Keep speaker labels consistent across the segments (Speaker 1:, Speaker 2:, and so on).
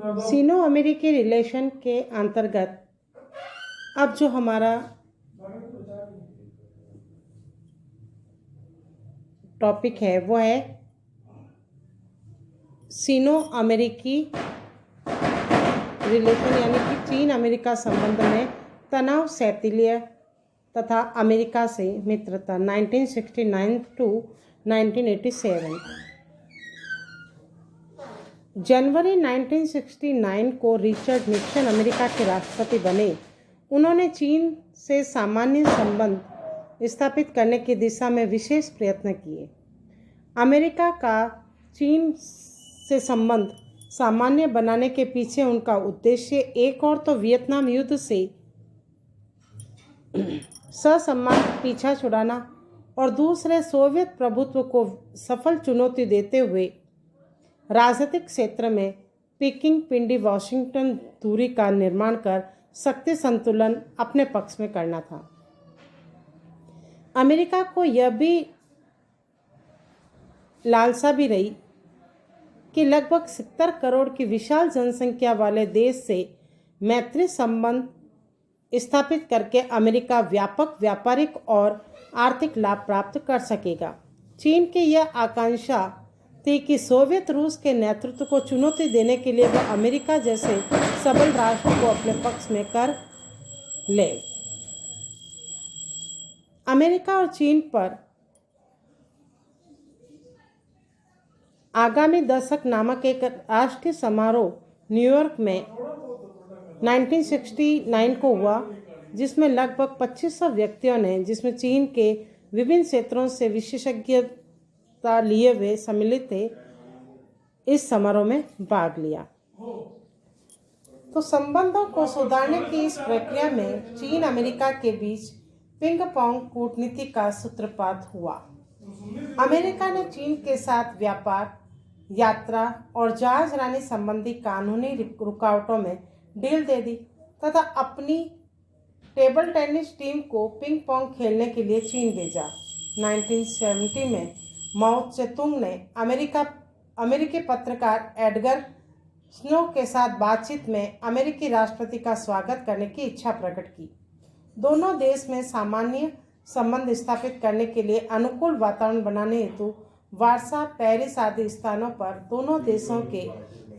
Speaker 1: सीनो अमेरिकी रिलेशन के अंतर्गत अब जो हमारा टॉपिक है वो है सीनो अमेरिकी रिलेशन, यानी कि चीन अमेरिका संबंध में तनाव, शैथिल्य तथा अमेरिका से मित्रता 1969 टू 1987। जनवरी 1969 को रिचर्ड निक्सन अमेरिका के राष्ट्रपति बने। उन्होंने चीन से सामान्य संबंध स्थापित करने की दिशा में विशेष प्रयत्न किए। अमेरिका का चीन से संबंध सामान्य बनाने के पीछे उनका उद्देश्य एक और तो वियतनाम युद्ध से ससम्मान पीछा छुड़ाना और दूसरे सोवियत प्रभुत्व को सफल चुनौती देते हुए राजनीतिक क्षेत्र में पीकिंग पिंडी वाशिंगटन दूरी का निर्माण कर शक्ति संतुलन अपने पक्ष में करना था। अमेरिका को यह भी लालसा भी रही कि लगभग 70 करोड़ की विशाल जनसंख्या वाले देश से मैत्री संबंध स्थापित करके अमेरिका व्यापक व्यापारिक और आर्थिक लाभ प्राप्त कर सकेगा। चीन की यह आकांक्षा थी कि सोवियत रूस के नेतृत्व को चुनौती देने के लिए वह अमेरिका जैसे सबल राष्ट्र को अपने पक्ष में कर ले। अमेरिका और चीन पर आगामी दशक नामक एक राष्ट्रीय समारोह न्यूयॉर्क में 1969 को हुआ, जिसमें लगभग 2500 व्यक्तियों ने, जिसमें चीन के विभिन्न क्षेत्रों से विशेषज्ञता लिए हुए सम्मिलित थे, इस समारोह में भाग लिया। तो संबंधों को सुधारने की इस प्रक्रिया में चीन अमेरिका के बीच पिंग पोंग कूटनीति का सूत्रपात हुआ। अमेरिका ने चीन के साथ व्यापार, यात्रा और जहाजरानी संबंधी कानूनी रुकावटों में ढील दे दी तथा अपनी टेबल टेनिस टीम को पिंग पोंग खेलने के लिए चीन भेजा। 1970 में माओ त्से-तुंग ने अमेरिकी पत्रकार एडगर स्नो के साथ बातचीत में अमेरिकी राष्ट्रपति का स्वागत करने की इच्छा प्रकट की। दोनों देश में सामान्य संबंध स्थापित करने के लिए अनुकूल वातावरण बनाने हेतु वार्सा, पेरिस आदि स्थानों पर दोनों देशों के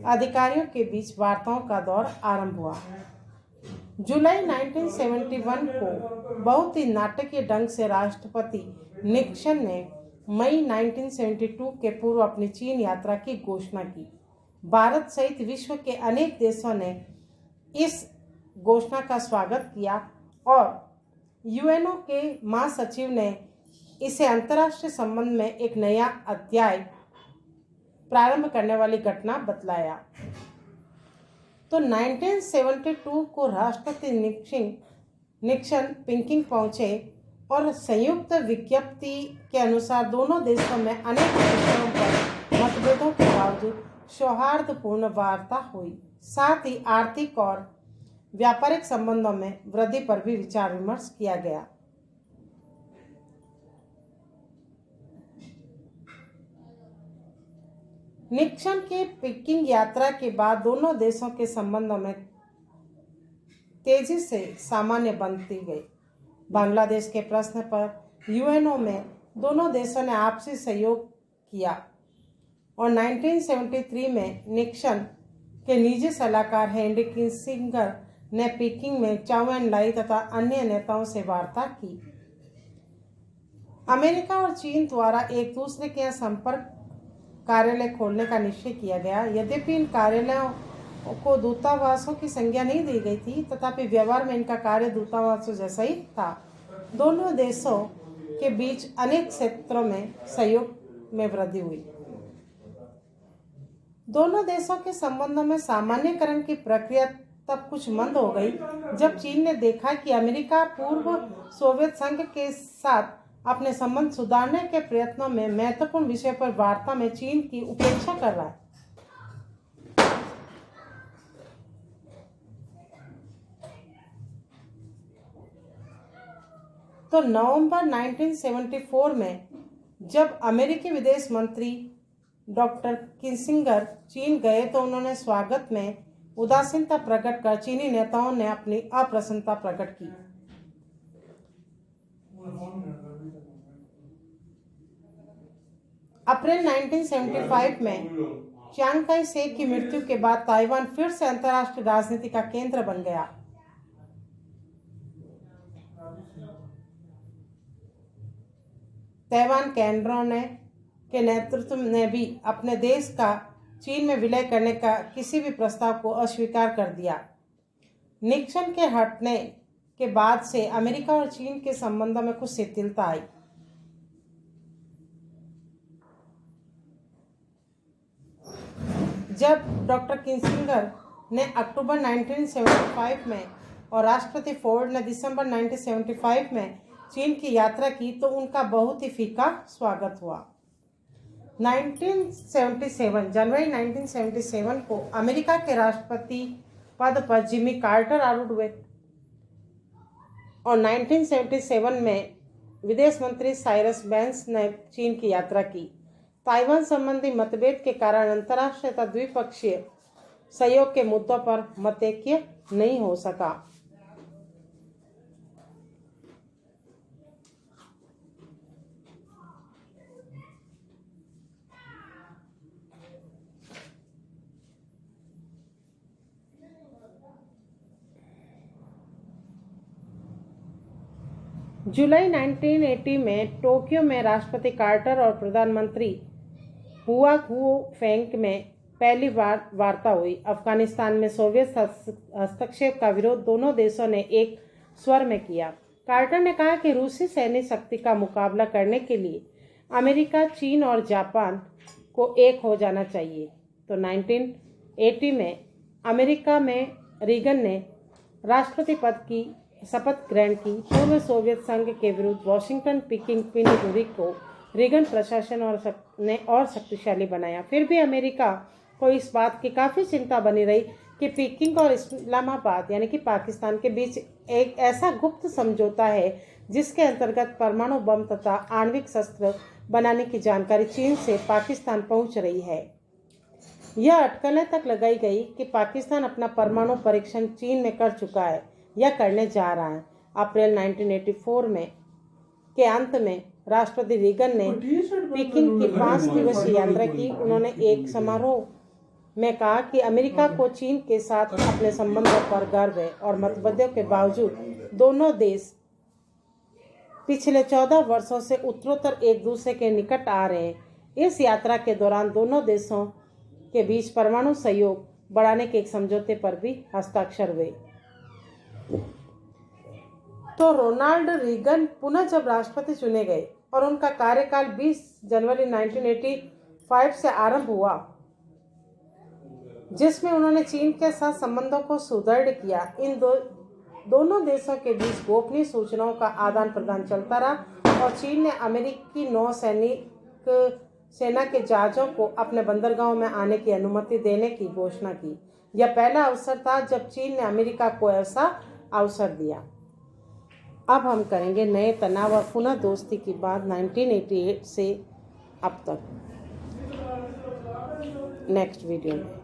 Speaker 1: अधिकारियों के बीच वार्ताओं का दौर आरंभ हुआ। जुलाई 1971 को बहुत ही नाटकीय ढंग से राष्ट्रपति निक्सन ने मई 1972 के पूर्व अपनी चीन यात्रा की घोषणा की। भारत सहित विश्व के अनेक देशों ने इस घोषणा का स्वागत किया और यूएनओ के महासचिव ने इसे अंतर्राष्ट्रीय संबंध में एक नया अध्याय प्रारंभ करने वाली घटना बतलाया। तो 1972 को राष्ट्रपति निक्सन पिकिंग पहुंचे और संयुक्त विज्ञप्ति के अनुसार दोनों देशों में अनेक विषयों पर मतभेदों के बावजूद सौहार्दपूर्ण वार्ता हुई। साथ ही आर्थिक और व्यापारिक संबंधों में वृद्धि पर भी विचार विमर्श किया गया। निक्सन की पीकिंग यात्रा के बाद दोनों देशों के संबंधों में तेजी से सामान्य बनती गई। बांग्लादेश के प्रश्न पर यूएनओ में दोनों देशों ने आपसी सहयोग किया और 1973 में निक्सन के निजी सलाहकार हेनरी किसिंगर ने पीकिंग में चाउ एन लाई तथा अन्य नेताओं से वार्ता की। अमेरिका और चीन द्वारा एक दूसरे के यहाँ संपर्क कार्यालय खोलने का निश्चय किया गया। यद्यपि इन कार्यालयों को दूतावासों की संज्ञा नहीं दी गई थी, तथापि व्यवहार में इनका कार्य दूतावासों जैसा ही था। दोनों देशों के बीच अनेक क्षेत्रों में सहयोग में वृद्धि हुई। दोनों देशों के संबंधों में सामान्यकरण की प्रक्रिया तब कुछ मंद हो गई जब चीन ने देखा कि अमेरिका पूर्व सोवियत संघ के साथ अपने संबंध सुधारने के प्रयत्नों में महत्वपूर्ण विषय पर वार्ता में चीन की उपेक्षा कर रहा है। तो नवंबर 1974 में जब अमेरिकी विदेश मंत्री डॉक्टर किसिंगर चीन गए तो उन्होंने स्वागत में उदासीनता प्रकट कर चीनी नेताओं ने अपनी अप्रसन्नता प्रकट की। अप्रैल 1975 में चियांग काई शेक की मृत्यु के बाद ताइवान फिर से अंतर्राष्ट्रीय राजनीति का केंद्र बन गया। ताइवान केंद्रों के नेतृत्व ने भी अपने देश का चीन में विलय करने का किसी भी प्रस्ताव को अस्वीकार कर दिया। निक्सन के हटने के बाद से अमेरिका और चीन के संबंधों में कुछ शिथिलता आई। जब डॉक्टर किसिंजर ने अक्टूबर 1975 में और राष्ट्रपति फोर्ड ने दिसंबर 1975 में चीन की यात्रा की तो उनका बहुत ही फीका स्वागत हुआ। 1977 जनवरी 1977 को अमेरिका के राष्ट्रपति पद पर जिमी कार्टर आरूढ़ हुए और 1977 में विदेश मंत्री साइरस वेंस ने चीन की यात्रा की। ताइवान संबंधी मतभेद के कारण अंतर्राष्ट्रीय तथा द्विपक्षीय सहयोग के मुद्दों पर मतैक्य नहीं हो सका। जुलाई 1980 में टोक्यो में राष्ट्रपति कार्टर और प्रधानमंत्री हुआ फेंग में पहली बार वार्ता हुई। अफगानिस्तान में सोवियत हस्तक्षेप का विरोध दोनों देशों ने एक स्वर में किया। कार्टर ने कहा कि रूसी सैन्य शक्ति का मुकाबला करने के लिए अमेरिका, चीन और जापान को एक हो जाना चाहिए। तो 1980 में अमेरिका में रीगन ने राष्ट्रपति पद की शपथ ग्रहण की। पूर्व सोवियत संघ के विरुद्ध वॉशिंगटन पीकिंग की दूरी को रीगन प्रशासन ने और शक्तिशाली बनाया। फिर भी अमेरिका को इस बात की काफ़ी चिंता बनी रही कि पीकिंग और इस्लामाबाद यानी कि पाकिस्तान के बीच एक ऐसा गुप्त समझौता है जिसके अंतर्गत परमाणु बम तथा आणविक शस्त्र बनाने की जानकारी चीन से पाकिस्तान पहुंच रही है। यह अटकलें तक लगाई गई कि पाकिस्तान अपना परमाणु परीक्षण चीन में कर चुका है या करने जा रहा है। अप्रैल 1984 में के अंत में राष्ट्रपति रीगन ने पीकिंग की 5 दिवसीय यात्रा की। उन्होंने एक समारोह में कहा कि अमेरिका को चीन के साथ अपने संबंधों पर गर्व है और मतभेदों के बावजूद दोनों देश पिछले 14 वर्षों से उत्तरोत्तर एक दूसरे के निकट आ रहे हैं। इस यात्रा के दौरान दोनों देशों के बीच परमाणु सहयोग बढ़ाने के एक समझौते पर भी हस्ताक्षर हुए। तो रोनाल्ड रीगन पुनः जब राष्ट्रपति चुने गए और उनका कार्यकाल 20 जनवरी 1985 से आरंभ हुआ, जिसमें उन्होंने चीन के साथ संबंधों को सुदृढ़ किया। इन दोनों देशों के बीच गोपनीय सूचनाओं का आदान प्रदान चलता रहा और चीन ने अमेरिकी सेना के जहाजों को अपने बंदरगाहों में आने की अनुमति देने की घोषणा की। यह पहला अवसर था जब चीन ने अमेरिका को ऐसा अवसर दिया। अब हम करेंगे नए तनाव और पुनः दोस्ती की बात 1988 से अब तक नेक्स्ट वीडियो में।